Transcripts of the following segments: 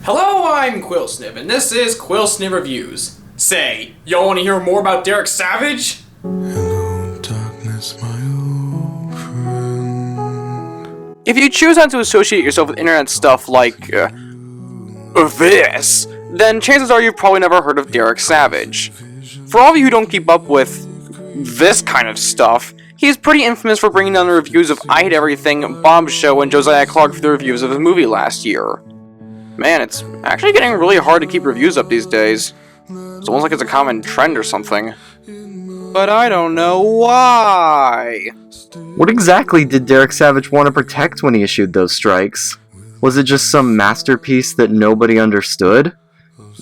Hello, I'm QuilSniv, and this is QuilSniv Reviews. Say, y'all want to hear more about Derek Savage? Hello, darkness, my old friend. If you choose not to associate yourself with internet stuff like, this, then chances are you've probably never heard of Derek Savage. For all of you who don't keep up with this kind of stuff, he's pretty infamous for bringing down the reviews of I Hate Everything, Guestsheaux, and Josiah Clarke for the reviews of his movie last year. Man, it's actually getting really hard to keep reviews up these days. It's almost like it's a common trend or something. But I don't know why. What exactly did Derek Savage want to protect when he issued those strikes? Was it just some masterpiece that nobody understood?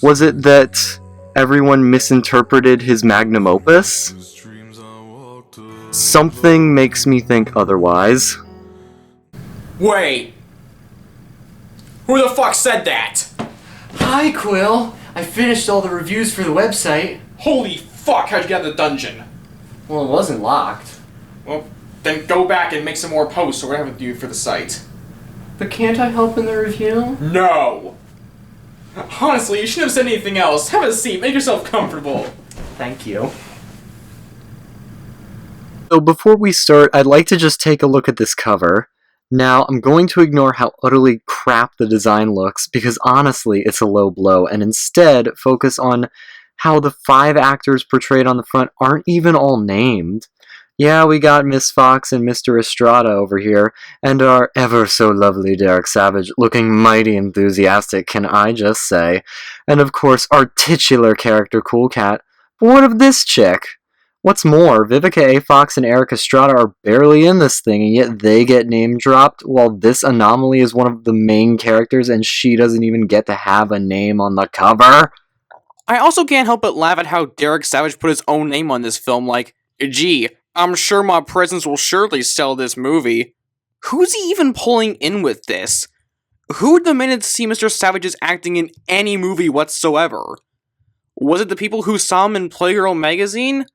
Was it that everyone misinterpreted his magnum opus? Something makes me think otherwise. Wait. Who the fuck said that? Hi, Quill. I finished all the reviews for the website. Holy fuck, how'd you get out of the dungeon? Well, it wasn't locked. Well, then go back and make some more posts or whatever you do for the site. But can't I help in the review? No! Honestly, you shouldn't have said anything else. Have a seat, make yourself comfortable. Thank you. So before we start, I'd like to just take a look at this cover. Now, I'm going to ignore how utterly crap the design looks, because honestly, it's a low blow, and instead focus on how the 5 actors portrayed on the front aren't even all named. Yeah, we got Miss Fox and Mr. Estrada over here, and our ever-so-lovely Derek Savage, looking mighty enthusiastic, can I just say. And of course, our titular character, Cool Cat. But what of this chick? What's more, Vivica A. Fox and Eric Estrada are barely in this thing, and yet they get name-dropped, while this anomaly is one of the main characters, and she doesn't even get to have a name on the cover. I also can't help but laugh at how Derek Savage put his own name on this film, like, gee, I'm sure my presence will surely sell this movie. Who's he even pulling in with this? Who demanded to see Mr. Savage's acting in any movie whatsoever? Was it the people who saw him in Playgirl magazine?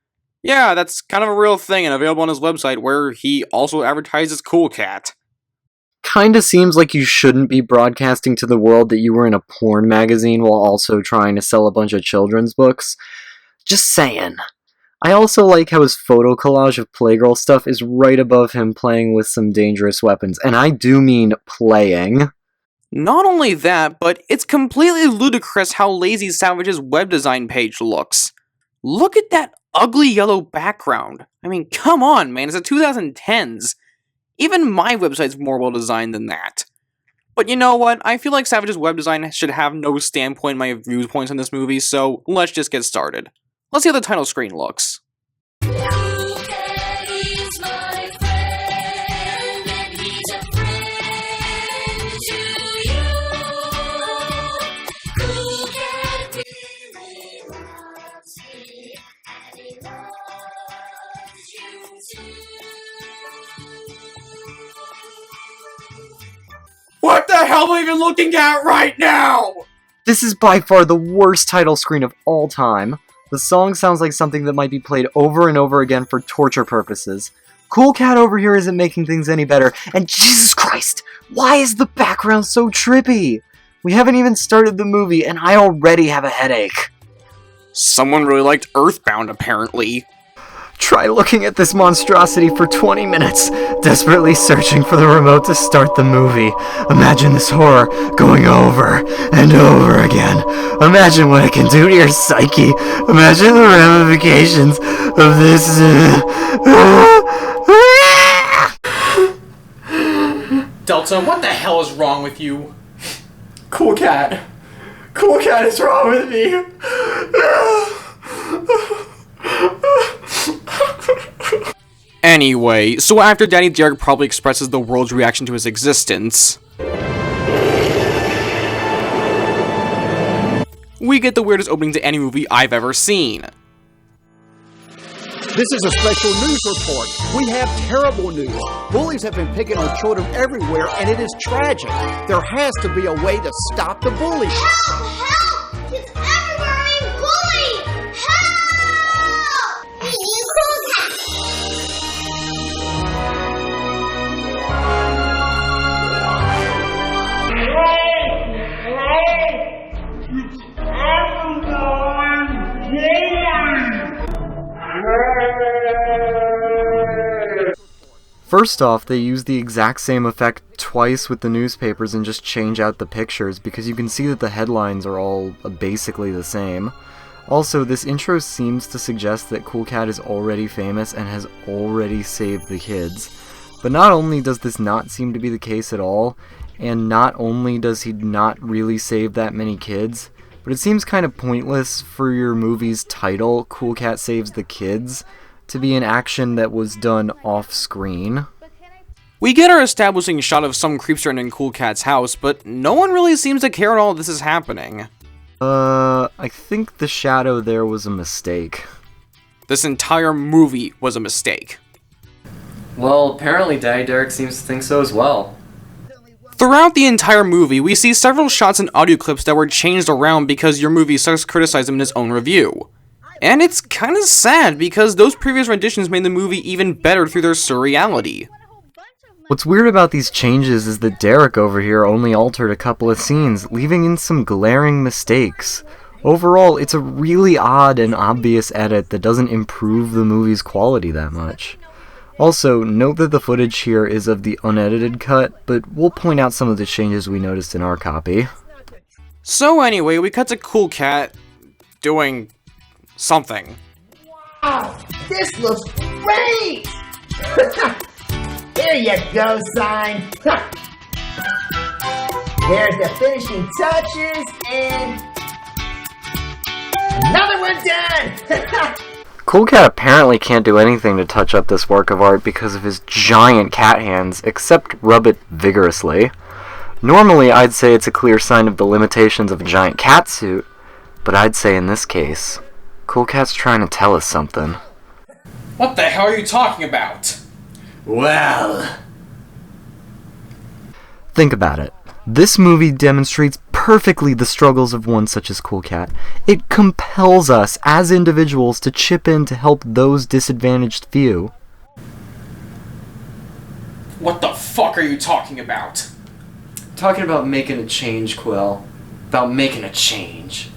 Yeah, that's kind of a real thing and available on his website, where he also advertises Cool Cat. Kinda seems like you shouldn't be broadcasting to the world that you were in a porn magazine while also trying to sell a bunch of children's books. Just saying. I also like how his photo collage of Playgirl stuff is right above him playing with some dangerous weapons, and I do mean playing. Not only that, but it's completely ludicrous how lazy Savage's web design page looks. Look at that ugly yellow background. I mean, come on, man, it's the 2010s. Even my website's more well designed than that. But you know what? I feel like Savage's web design should have no standpoint in my viewpoints on this movie, so let's just get started. Let's see how the title screen looks. What the hell am I even looking at right now? This is by far the worst title screen of all time. The song sounds like something that might be played over and over again for torture purposes. Cool Cat over here isn't making things any better, and Jesus Christ, why is the background so trippy? We haven't even started the movie, and I already have a headache. Someone really liked Earthbound, apparently. Try looking at this monstrosity for 20 minutes, desperately searching for the remote to start the movie. Imagine this horror going over and over again. Imagine what it can do to your psyche. Imagine the ramifications of this. Delta, what the hell is wrong with you? Cool Cat. Cool Cat is wrong with me. Anyway, so after Danny Derek probably expresses the world's reaction to his existence, we get the weirdest opening to any movie I've ever seen. This is a special news report. We have terrible news. Bullies have been picking on children everywhere, and it is tragic. There has to be a way to stop the bullying. Help! Help! He's everywhere being bullied! Help! Hey, First off, they use the exact same effect twice with the newspapers and just change out the pictures because you can see that the headlines are all basically the same. Also, this intro seems to suggest that Cool Cat is already famous and has already saved the kids. But not only does this not seem to be the case at all, and not only does he not really save that many kids, but it seems kind of pointless for your movie's title, Cool Cat Saves the Kids, to be an action that was done off-screen. We get our establishing shot of some creep surrounding Cool Cat's house, but no one really seems to care at all this is happening. I think the shadow there was a mistake. This entire movie was a mistake. Well, apparently Daddy Derek seems to think so as well. Throughout the entire movie, we see several shots and audio clips that were changed around because your movie sucks criticized him in his own review. And it's kinda sad because those previous renditions made the movie even better through their surreality. What's weird about these changes is that Derek over here only altered a couple of scenes, leaving in some glaring mistakes. Overall, it's a really odd and obvious edit that doesn't improve the movie's quality that much. Also, note that the footage here is of the unedited cut, but we'll point out some of the changes we noticed in our copy. So anyway, we cut to Cool Cat doing something. Wow, this looks great! Here you go, sign. There's the finishing touches, and another one done! Cool Cat apparently can't do anything to touch up this work of art because of his giant cat hands, except rub it vigorously. Normally, I'd say it's a clear sign of the limitations of a giant cat suit, but I'd say in this case, Cool Cat's trying to tell us something. What the hell are you talking about? Well, Think about it. This movie demonstrates perfectly the struggles of one such as Cool Cat. It compels us as individuals to chip in to help those disadvantaged few. What the fuck are you talking about? Talking about making a change, Quill. About making a change.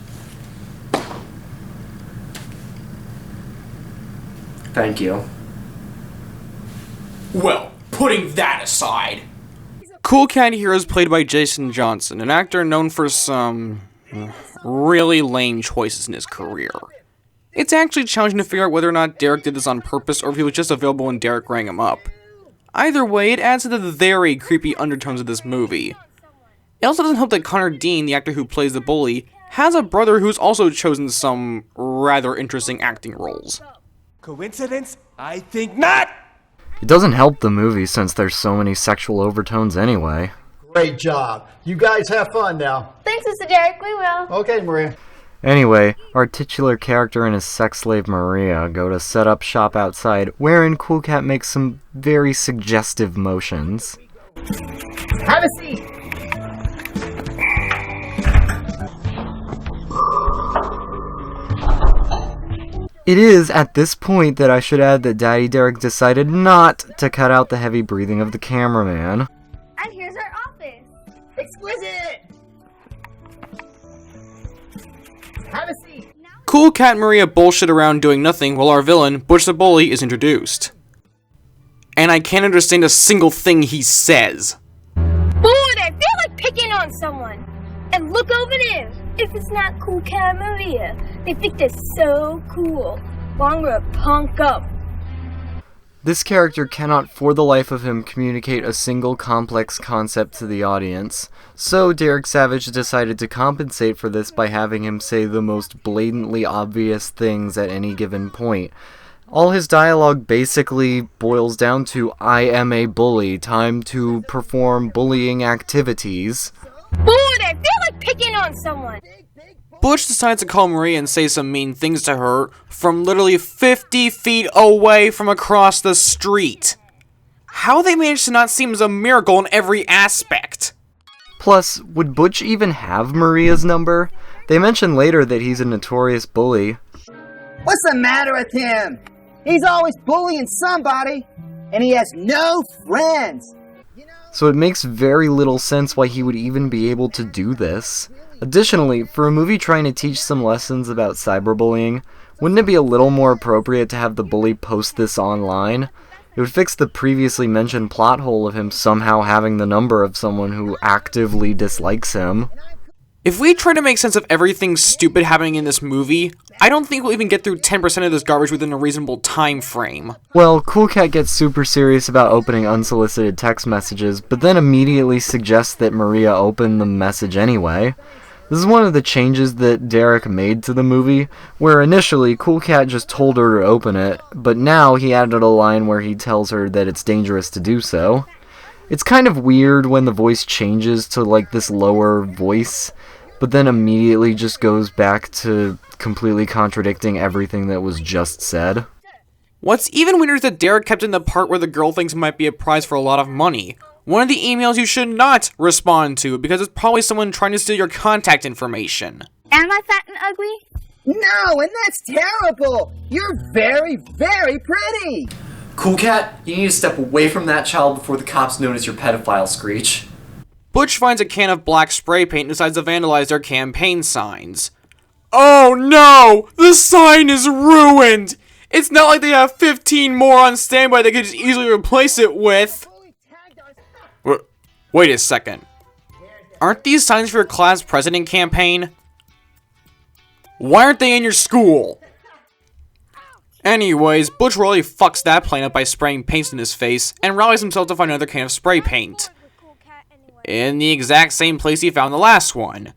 Thank you. Well, putting that aside. Cool Cat here is played by Jason Johnson, an actor known for some really lame choices in his career. It's actually challenging to figure out whether or not Derek did this on purpose or if he was just available when Derek rang him up. Either way, it adds to the very creepy undertones of this movie. It also doesn't help that Connor Dean, the actor who plays the bully, has a brother who's also chosen some rather interesting acting roles. Coincidence? I think not! It doesn't help the movie since there's so many sexual overtones anyway. Great job. You guys have fun now. Thanks, Mr. Derek. We will. Okay, Maria. Anyway, our titular character and his sex slave Maria go to set up shop outside, wherein Cool Cat makes some very suggestive motions. have a seat. It is at this point that I should add that Daddy Derek decided not to cut out the heavy breathing of the cameraman. And here's our office. Exquisite. Have a seat. Cool Cat and Maria bullshit around doing nothing while our villain, Butch the Bully, is introduced. And I can't understand a single thing he says. Ooh, they feel like picking on someone. And look over there. If it's not Cool Cat and Maria, they think they're so cool. Well, I'm gonna punk up. This character cannot for the life of him communicate a single complex concept to the audience, so Derek Savage decided to compensate for this by having him say the most blatantly obvious things at any given point. All his dialogue basically boils down to, "I am a bully, time to perform bullying activities." Ooh, they feel like picking on someone. Butch decides to call Maria and say some mean things to her from literally 50 feet away from across the street. How they managed to not seem as a miracle in every aspect. Plus, would Butch even have Maria's number? They mention later that he's a notorious bully. What's the matter with him? He's always bullying somebody, and he has no friends. So it makes very little sense why he would even be able to do this. Additionally, for a movie trying to teach some lessons about cyberbullying, wouldn't it be a little more appropriate to have the bully post this online? It would fix the previously mentioned plot hole of him somehow having the number of someone who actively dislikes him. If we try to make sense of everything stupid happening in this movie, I don't think we'll even get through 10% of this garbage within a reasonable time frame. Well, Cool Cat gets super serious about opening unsolicited text messages, but then immediately suggests that Maria open the message anyway. This is one of the changes that Derek made to the movie, where initially Cool Cat just told her to open it, but now he added a line where he tells her that it's dangerous to do so. It's kind of weird when the voice changes to like this lower voice, but then immediately just goes back to completely contradicting everything that was just said. What's even weirder is that Derek kept in the part where the girl thinks it might be a prize for a lot of money. One of the emails you should not respond to, because it's probably someone trying to steal your contact information. Am I fat and ugly? No, and that's terrible. You're very, very pretty. Cool Cat, you need to step away from that child before the cops notice your pedophile screech. Butch finds a can of black spray paint and decides to vandalize their campaign signs. Oh no! The sign is ruined! It's not like they have 15 more on standby they could just easily replace it with. Wait a second. Aren't these signs for your class president campaign? Why aren't they in your school? Anyways, Butch really fucks that plan up by spraying paint in his face and rallies himself to find another can of spray paint. In the exact same place he found the last one.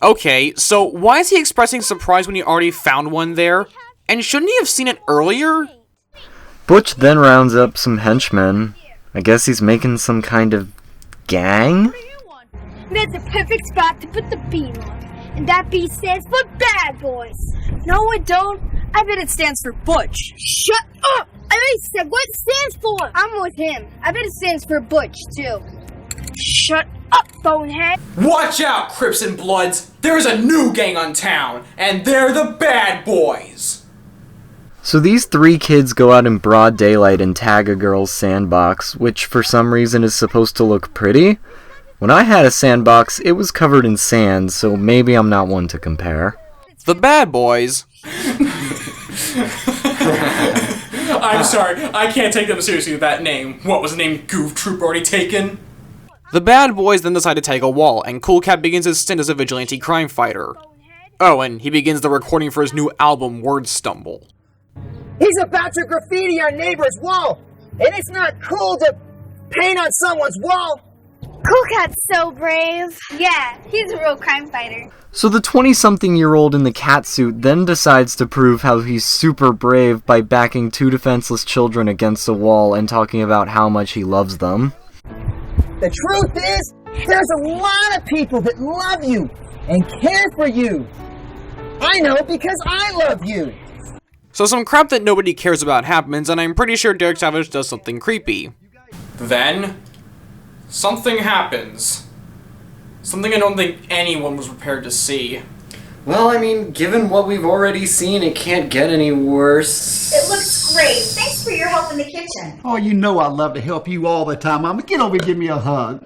Okay, so why is he expressing surprise when he already found one there? And shouldn't he have seen it earlier? Butch then rounds up some henchmen. I guess he's making some kind of gang? That's a perfect spot to put the B on. And that B stands for bad boys. No, it don't. I bet it stands for Butch. Shut up! I already said what it stands for. I'm with him. I bet it stands for Butch, too. Shut up, bonehead. Watch out, Crips and Bloods! There's a new gang on town, and they're the bad boys! So these three kids go out in broad daylight and tag a girl's sandbox, which for some reason is supposed to look pretty. When I had a sandbox, it was covered in sand, so maybe I'm not one to compare. The bad boys. I'm sorry, I can't take them seriously with that name. What was the name Goof Troop already taken? The bad boys then decide to take a wall, and Cool Cat begins his stint as a vigilante crime fighter. Oh, and he begins the recording for his new album, Word Stumble. He's about to graffiti our neighbor's wall, and it's not cool to paint on someone's wall. Cool Cat's so brave. Yeah, he's a real crime fighter. So the 20-something-year-old in the cat suit then decides to prove how he's super brave by backing two defenseless children against a wall and talking about how much he loves them. The truth is, there's a lot of people that love you and care for you. I know because I love you. So some crap that nobody cares about happens, and I'm pretty sure Derek Savage does something creepy. Then, something happens. Something I don't think anyone was prepared to see. Well, I mean, given what we've already seen, it can't get any worse. It looks great. Thanks for your help in the kitchen. Oh, you know I love to help you all the time, Mama. Get over and give me a hug.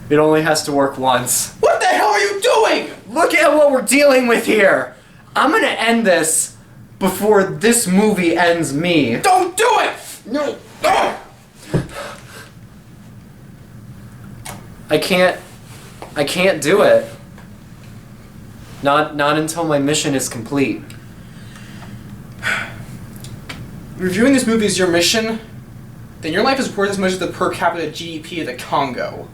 It only has to work once. What the hell are you doing? Look at what we're dealing with here. I'm gonna end this before this movie ends me. Don't do it! No. I can't do it. Not until my mission is complete. Reviewing this movie is your mission? Then your life is worth as much as the per capita GDP of the Congo.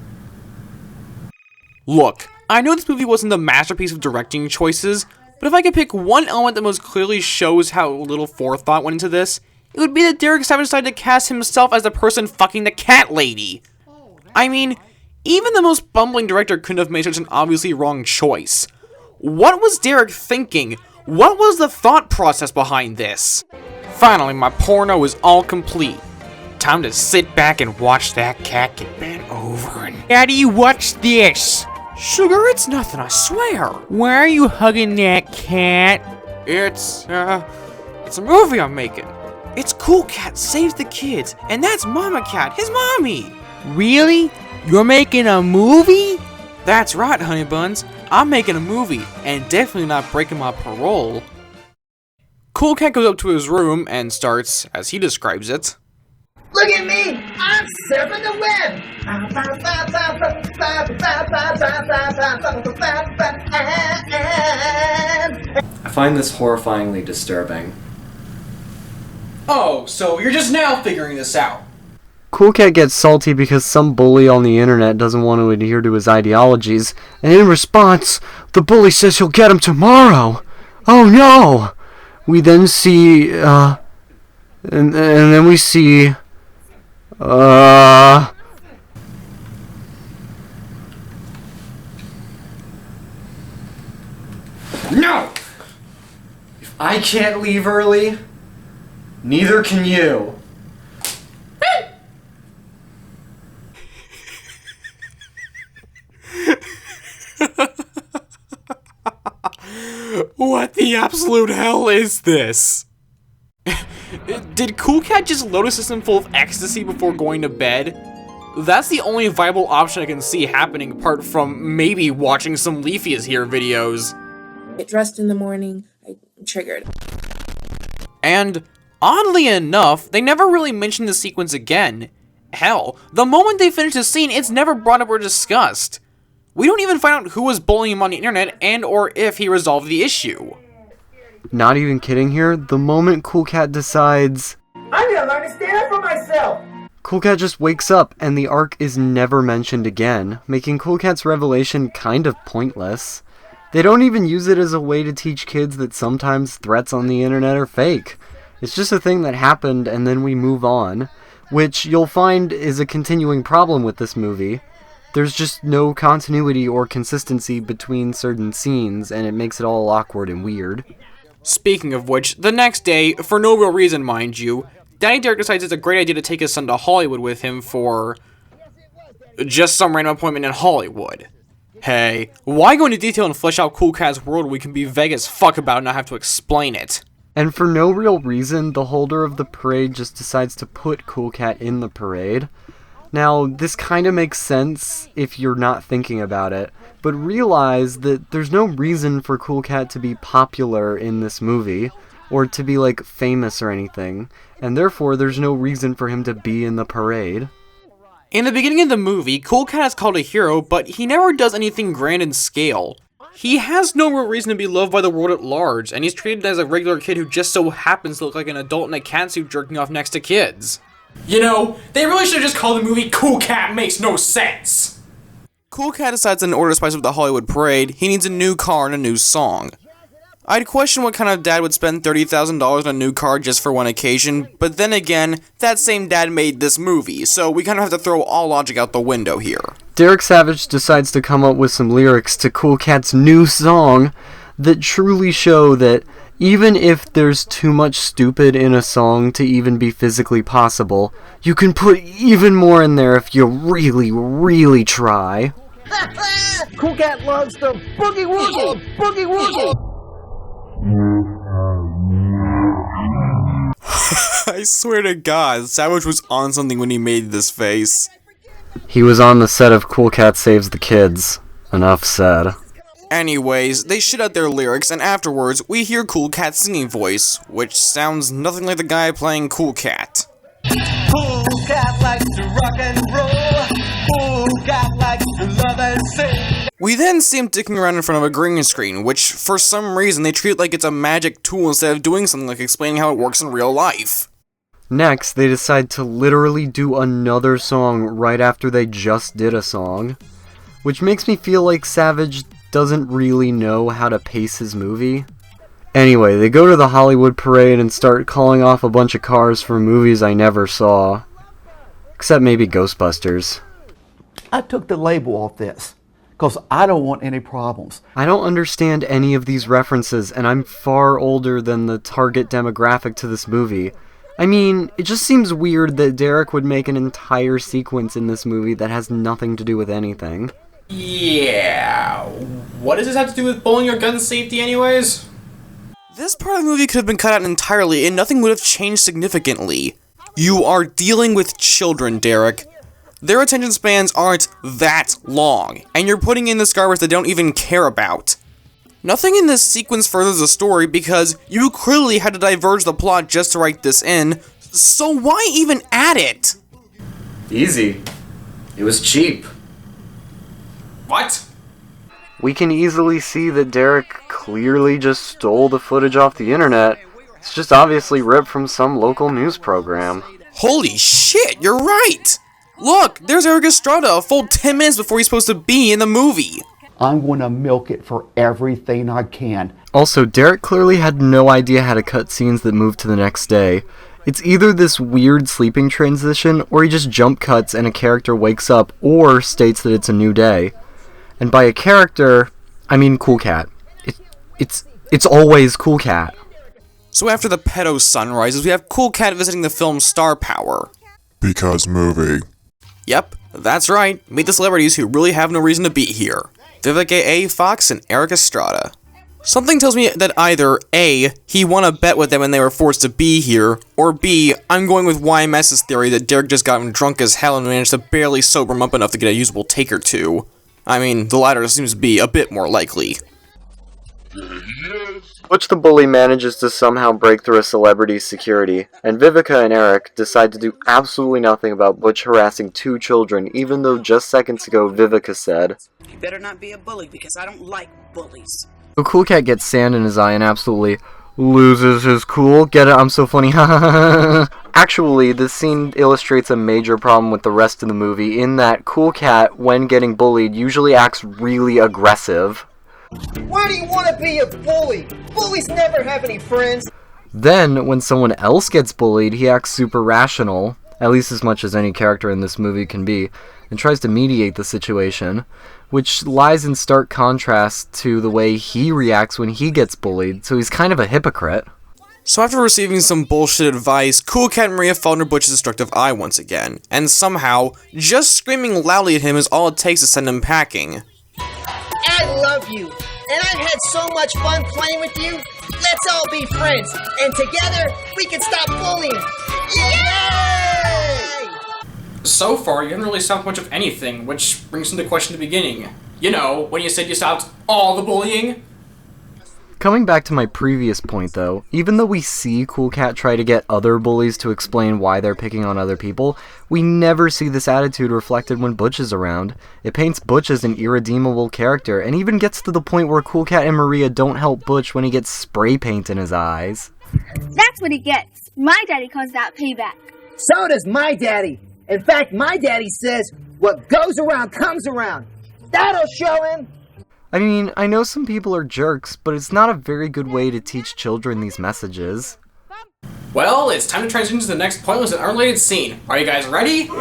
Look, I know this movie wasn't the masterpiece of directing choices, but if I could pick one element that most clearly shows how little forethought went into this, it would be that Derek Savage decided to cast himself as the person fucking the cat lady. I mean, even the most bumbling director couldn't have made such an obviously wrong choice. What was Derek thinking? What was the thought process behind this? Finally, my porno is all complete. Time to sit back and watch that cat get bent over and... Daddy, watch this! Sugar, it's nothing, I swear. Why are you hugging that cat? It's a movie I'm making. It's Cool Cat Saves the Kids, and that's Mama Cat, his mommy. Really? You're making a movie? That's right, honey buns. I'm making a movie, and definitely not breaking my parole. Cool Cat goes up to his room and starts, as he describes it, Look at me! I'm surfing the web! I find this horrifyingly disturbing. Oh, so you're just now figuring this out. Cool Cat gets salty because some bully on the internet doesn't want to adhere to his ideologies, and in response, the bully says he'll get him tomorrow! Oh no! We then see, and then we see, No! If I can't leave early, neither can you. what the absolute hell is this? Did Cool Cat just load a system full of ecstasy before going to bed? That's the only viable option I can see happening apart from maybe watching some Leafy is Here videos. Get dressed in the morning, I'm triggered. And, oddly enough, they never really mention the sequence again. Hell, the moment they finish the scene, it's never brought up or discussed. We don't even find out who was bullying him on the internet and or if he resolved the issue. not even kidding here, the moment Cool Cat decides, I'm gonna learn to stand up for myself! Cool Cat just wakes up and the arc is never mentioned again, making Cool Cat's revelation kind of pointless. They don't even use it as a way to teach kids that sometimes threats on the internet are fake. It's just a thing that happened and then we move on, which you'll find is a continuing problem with this movie. There's just no continuity or consistency between certain scenes, and it makes it all awkward and weird. Speaking of which, the next day, for no real reason mind you, Daddy Derek decides it's a great idea to take his son to Hollywood with him for just some random appointment in Hollywood. Hey, why go into detail and flesh out Cool Cat's world when we can be vague as fuck about it and not have to explain it? And for no real reason, the holder of the parade just decides to put Cool Cat in the parade. Now, this kind of makes sense if you're not thinking about it, but realize that there's no reason for Cool Cat to be popular in this movie, or to be, like, famous or anything, and therefore there's no reason for him to be in the parade. In the beginning of the movie, Cool Cat is called a hero, but he never does anything grand in scale. He has no real reason to be loved by the world at large, and he's treated as a regular kid who just so happens to look like an adult in a catsuit jerking off next to kids. You know, they really should have just called the movie Cool Cat Makes No Sense. Cool Cat decides in order to spice up the Hollywood parade, he needs a new car and a new song. I'd question what kind of dad would spend $30,000 on a new car just for one occasion, but then again, that same dad made this movie, so we kind of have to throw all logic out the window here. Derek Savage decides to come up with some lyrics to Cool Cat's new song that truly show that even if there's too much stupid in a song to even be physically possible, you can put even more in there if you really, really try. Cool Cat loves the boogie woogie, boogie woogie. I swear to God, Savage was on something when he made this face. He was on the set of Cool Cat Saves the Kids. Enough said. Anyways, they shit out their lyrics, and afterwards, we hear Cool Cat's singing voice, which sounds nothing like the guy playing Cool Cat. Cool Cat likes to rock and roll. Cool Cat likes to love and sing. We then see him dicking around in front of a green screen, which, for some reason, they treat like it's a magic tool instead of doing something like explaining how it works in real life. Next, they decide to literally do another song right after they just did a song, which makes me feel like Savage doesn't really know how to pace his movie. Anyway, they go to the Hollywood parade and start calling off a bunch of cars from movies I never saw. Except maybe Ghostbusters. I took the label off this because I don't want any problems. I don't understand any of these references, and I'm far older than the target demographic to this movie. I mean, it just seems weird that Derek would make an entire sequence in this movie that has nothing to do with anything. Yeah, what does this have to do with bowling or gun safety anyways? This part of the movie could have been cut out entirely and nothing would have changed significantly. You are dealing with children, Derek. Their attention spans aren't that long, and you're putting in this garbage they don't even care about. Nothing in this sequence furthers the story because you clearly had to diverge the plot just to write this in, so why even add it? Easy. It was cheap. What? We can easily see that Derek clearly just stole the footage off the internet. It's just obviously ripped from some local news program. Holy shit, you're right! Look, there's Eric Estrada a full 10 minutes before he's supposed to be in the movie. I'm going to milk it for everything I can. Also, Derek clearly had no idea how to cut scenes that moved to the next day. It's either this weird sleeping transition, or he just jump cuts and a character wakes up, or states that it's a new day. And by a character, I mean Cool Cat. It's always Cool Cat. So after the pedo sunrises, we have Cool Cat visiting the film's star power. Because movie. Yep, that's right. Meet the celebrities who really have no reason to be here. Vivica A. Fox and Eric Estrada. Something tells me that either A, he won a bet with them and they were forced to be here, or B, I'm going with YMS's theory that Derek just got him drunk as hell and managed to barely sober him up enough to get a usable take or two. I mean, the latter seems to be a bit more likely. Butch the Bully manages to somehow break through a celebrity's security, and Vivica and Eric decide to do absolutely nothing about Butch harassing 2 children, even though just seconds ago Vivica said, "You better not be a bully because I don't like bullies." So Cool Cat gets sand in his eye and absolutely loses his cool. Get it? I'm so funny. Actually, this scene illustrates a major problem with the rest of the movie in that Cool Cat, when getting bullied, usually acts really aggressive. Why do you want to be a bully? Bullies never have any friends. Then, when someone else gets bullied, he acts super rational, at least as much as any character in this movie can be, and tries to mediate the situation, which lies in stark contrast to the way he reacts when he gets bullied, so he's kind of a hypocrite. So after receiving some bullshit advice, Cool Cat and Maria fall under Butch's destructive eye once again, and somehow, just screaming loudly at him is all it takes to send him packing. I love you, and I've had so much fun playing with you. Let's all be friends, and together we can stop bullying. Yay! So far, you haven't really stopped much of anything, which brings into question the beginning. You know, when you said you stopped all the bullying? Coming back to my previous point though, even though we see Cool Cat try to get other bullies to explain why they're picking on other people, we never see this attitude reflected when Butch is around. It paints Butch as an irredeemable character, and even gets to the point where Cool Cat and Maria don't help Butch when he gets spray paint in his eyes. That's what he gets. My daddy calls that payback. So does my daddy. In fact, my daddy says, what goes around comes around. That'll show him. I mean, I know some people are jerks, but it's not a very good way to teach children these messages. Well, it's time to transition to the next pointless and unrelated scene. Are you guys ready? Too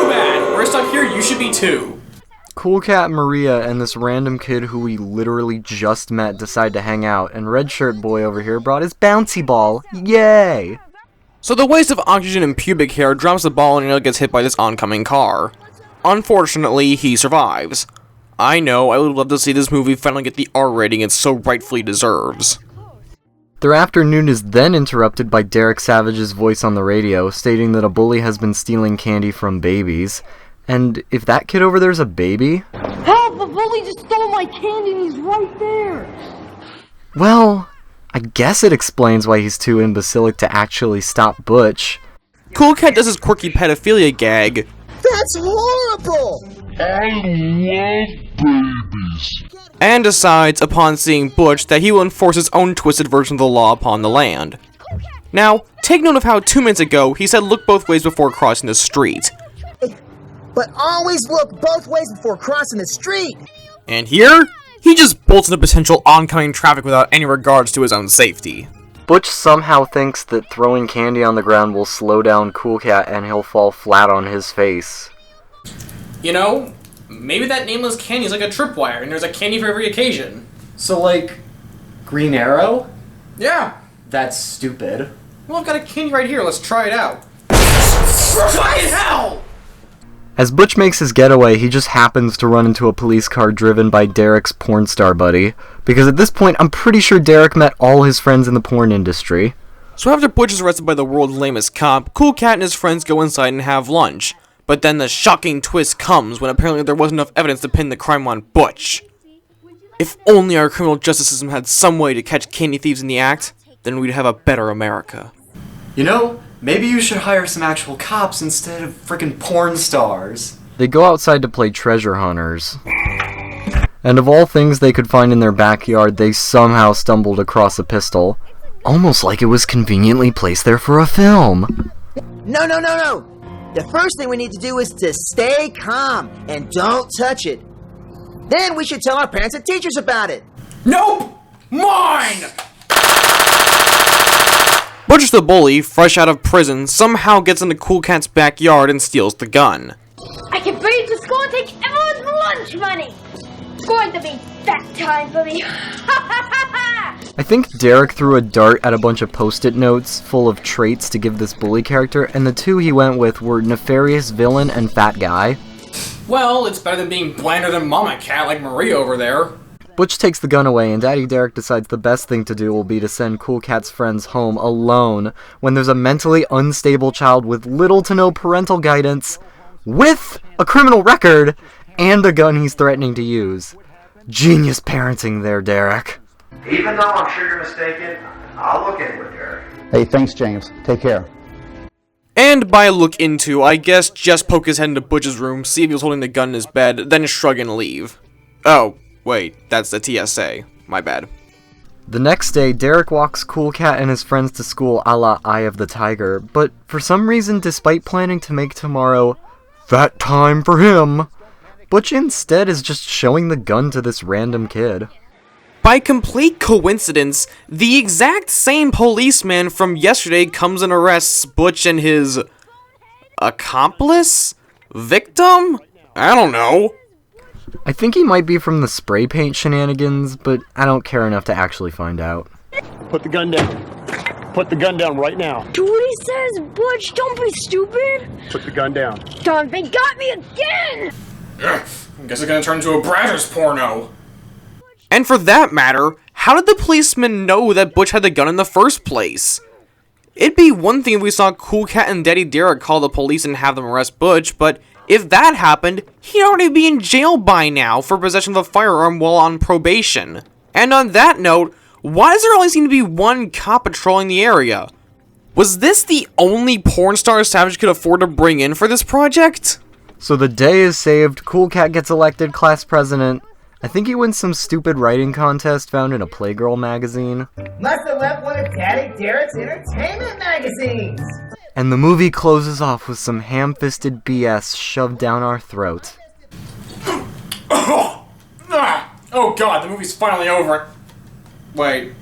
bad! We're stuck here, you should be too. Cool Cat, Maria, and this random kid who we literally just met decide to hang out, and Red Shirt Boy over here brought his bouncy ball. Yay! So the waste of oxygen and pubic hair drops the ball and nearly gets hit by this oncoming car. Unfortunately, he survives. I know, I would love to see this movie finally get the R rating it so rightfully deserves. Their afternoon is then interrupted by Derek Savage's voice on the radio, stating that a bully has been stealing candy from babies. And if that kid over there's a baby... Help! A bully just stole my candy and he's right there! Well, I guess it explains why he's too imbecilic to actually stop Butch. Cool Cat does his quirky pedophilia gag. That's horrible! I love babies. And decides, upon seeing Butch, that he will enforce his own twisted version of the law upon the land. Now, take note of how 2 minutes ago he said look both ways before crossing the street. But always look both ways before crossing the street. And here, he just bolts into potential oncoming traffic without any regards to his own safety. Butch somehow thinks that throwing candy on the ground will slow down Cool Cat and he'll fall flat on his face. You know, maybe that nameless candy is like a tripwire, and there's a candy for every occasion. So, like, Green Arrow? Yeah. That's stupid. Well, I've got a candy right here, let's try it out. Try it out! As Butch makes his getaway, he just happens to run into a police car driven by Derek's porn star buddy. Because at this point, I'm pretty sure Derek met all his friends in the porn industry. So after Butch is arrested by the world's lamest cop, Cool Cat and his friends go inside and have lunch. But then the shocking twist comes when apparently there wasn't enough evidence to pin the crime on Butch. If only our criminal justice system had some way to catch candy thieves in the act, then we'd have a better America. You know, maybe you should hire some actual cops instead of frickin' porn stars. They go outside to play treasure hunters. And of all things they could find in their backyard, they somehow stumbled across a pistol. Almost like it was conveniently placed there for a film. No. The first thing we need to do is to stay calm and don't touch it. Then we should tell our parents and teachers about it. Nope! Mine! Butch the bully, fresh out of prison, somehow gets into Cool Cat's backyard and steals the gun. I can bring it to school and take everyone's lunch money. It's going to be that time for me. I think Derek threw a dart at a bunch of post-it notes full of traits to give this bully character, and the two he went with were nefarious villain and fat guy. Well, it's better than being blander than Mama Cat like Marie over there. Butch takes the gun away, and Daddy Derek decides the best thing to do will be to send Cool Cat's friends home alone when there's a mentally unstable child with little to no parental guidance, with a criminal record, and a gun he's threatening to use. Genius parenting there, Derek. Even though I'm sure you're mistaken, I'll look into it, Derek. Hey, thanks, James. Take care. And by look into, I guess just poke his head into Butch's room, see if he was holding the gun in his bed, then shrug and leave. Oh, wait, that's the TSA. My bad. The next day, Derek walks Cool Cat and his friends to school a la Eye of the Tiger, but for some reason, despite planning to make tomorrow that time for him, Butch instead is just showing the gun to this random kid. By complete coincidence, the exact same policeman from yesterday comes and arrests Butch and his accomplice? Victim? I don't know. I think he might be from the spray paint shenanigans, but I don't care enough to actually find out. Put the gun down. Put the gun down right now. Do what he says, Butch. Don't be stupid. Put the gun down. Darn, they got me again. I guess it's gonna turn into a Brazzers porno. And for that matter, how did the policeman know that Butch had the gun in the first place? It'd be one thing if we saw Cool Cat and Daddy Derek call the police and have them arrest Butch, but if that happened, he'd already be in jail by now for possession of a firearm while on probation. And on that note, why does there only seem to be one cop patrolling the area? Was this the only porn star Savage could afford to bring in for this project? So the day is saved, Cool Cat gets elected class president. I think he wins some stupid writing contest found in a Playgirl magazine. Must have left one of Daddy Derek's entertainment magazines. And the movie closes off with some ham-fisted BS shoved down our throat. Oh god, the movie's finally over. Wait.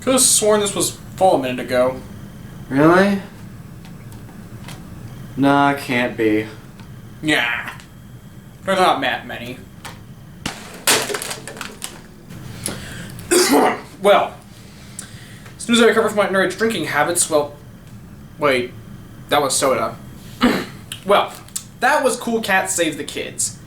Could have sworn this was full a minute ago. Really? Nah, can't be. Yeah. There's not that many. Well, as soon as I recover from my nerdy drinking habits, well, wait, that was soda. Well, that was Cool Cat Save the Kids.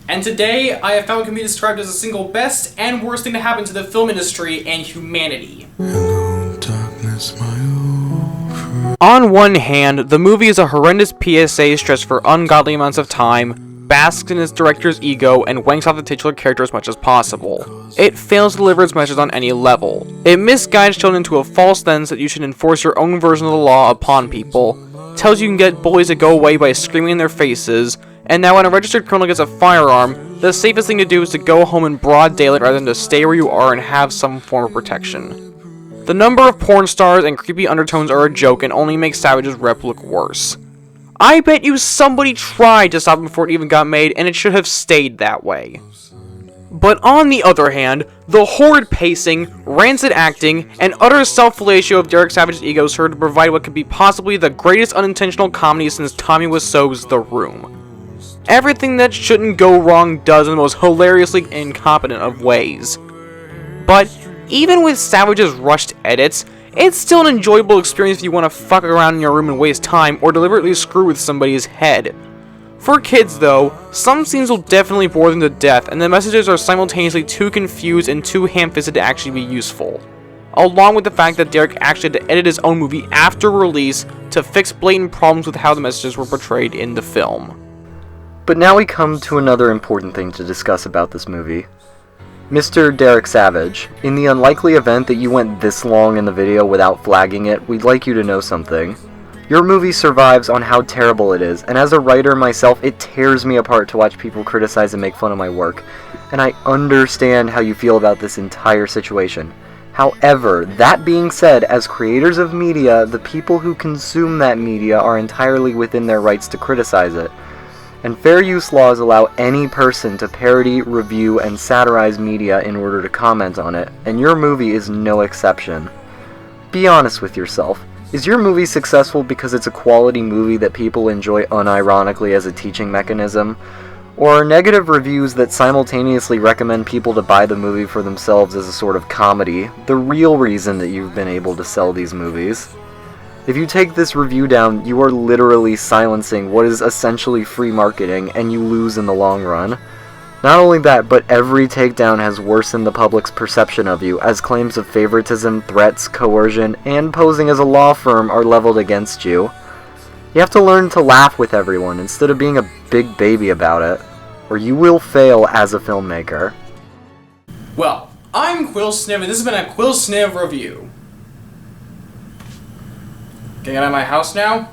And today, I have found what can be described as the single best and worst thing to happen to the film industry and humanity. Hello, darkness, my old friend. On one hand, the movie is a horrendous PSA stretched for ungodly amounts of time, basks in its director's ego, and wanks off the titular character as much as possible. It fails to deliver its message on any level. It misguides children into a false sense that you should enforce your own version of the law upon people, tells you can get bullies to go away by screaming in their faces, and now when a registered criminal gets a firearm, the safest thing to do is to go home in broad daylight rather than to stay where you are and have some form of protection. The number of porn stars and creepy undertones are a joke and only make Savage's rep look worse. I bet you somebody tried to stop it before it even got made, and it should have stayed that way. But on the other hand, the horrid pacing, rancid acting, and utter self-fellatio of Derek Savage's ego served to provide what could be possibly the greatest unintentional comedy since Tommy Wiseau's The Room. Everything that shouldn't go wrong does in the most hilariously incompetent of ways. But even with Savage's rushed edits, it's still an enjoyable experience if you want to fuck around in your room and waste time or deliberately screw with somebody's head. For kids though, some scenes will definitely bore them to death, and the messages are simultaneously too confused and too ham-fisted to actually be useful. Along with the fact that Derek actually had to edit his own movie after release to fix blatant problems with how the messages were portrayed in the film. But now we come to another important thing to discuss about this movie. Mr. Derek Savage, in the unlikely event that you went this long in the video without flagging it, we'd like you to know something. Your movie survives on how terrible it is, and as a writer myself, it tears me apart to watch people criticize and make fun of my work, and I understand how you feel about this entire situation. However, that being said, as creators of media, the people who consume that media are entirely within their rights to criticize it. And fair use laws allow any person to parody, review, and satirize media in order to comment on it, and your movie is no exception. Be honest with yourself. Is your movie successful because it's a quality movie that people enjoy unironically as a teaching mechanism? Or are negative reviews that simultaneously recommend people to buy the movie for themselves as a sort of comedy the real reason that you've been able to sell these movies? If you take this review down, you are literally silencing what is essentially free marketing, and you lose in the long run. Not only that, but every takedown has worsened the public's perception of you, as claims of favoritism, threats, coercion, and posing as a law firm are leveled against you. You have to learn to laugh with everyone instead of being a big baby about it, or you will fail as a filmmaker. Well, I'm QuilSniv, and this has been a QuilSniv review. Getting out of my house now?